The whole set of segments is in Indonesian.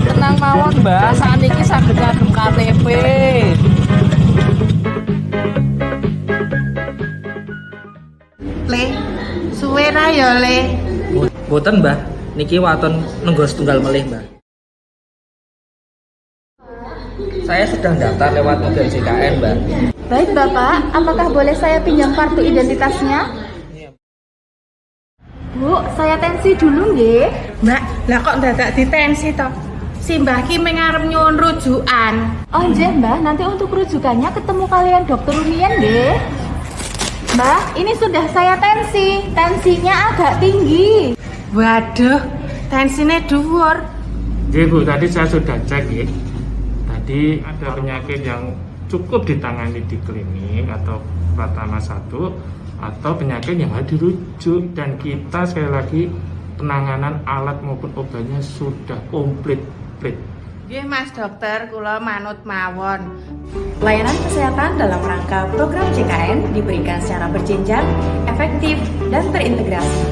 Tenang mawon Mbak, sakniki saged ngagem KTP. Le, suwe ra ya Le. Mboten Mbah, niki waton nunggu setunggal melih Mbah. Saya sedang daftar lewat mobil JKN Mbah. Baik Bapak, apakah boleh saya pinjam kartu identitasnya? Bu, saya tensi dulu nggih. Mbak, lah kok dadak ditensi toh? Si Mbah ki mengarep nyuwun rujukan. Oh nggih Mbah, nanti untuk rujukannya ketemu kalian dokter Unian nggih. Mbah, ini sudah saya tensi. Tensinya agak tinggi. Waduh, tensinya dhuwur. Nggih Bu, tadi saya sudah cek ya. Tadi ada penyakit yang cukup ditangani di klinik atau Pratama 1 atau penyakit yang harus dirujuk, dan kita sekali lagi penanganan alat maupun obatnya sudah komplit. Nggih Mas Dokter, kula manut mawon. Layanan kesehatan dalam rangka program JKN diberikan secara berjenjang, efektif, dan terintegrasi.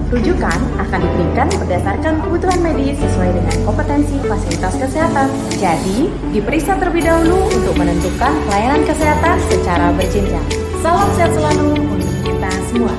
Rujukan akan diberikan berdasarkan kebutuhan medis sesuai dengan kompetensi fasilitas kesehatan. Jadi, diperiksa terlebih dahulu untuk menentukan layanan kesehatan secara berjenjang. Salam sehat selalu untuk kita semua.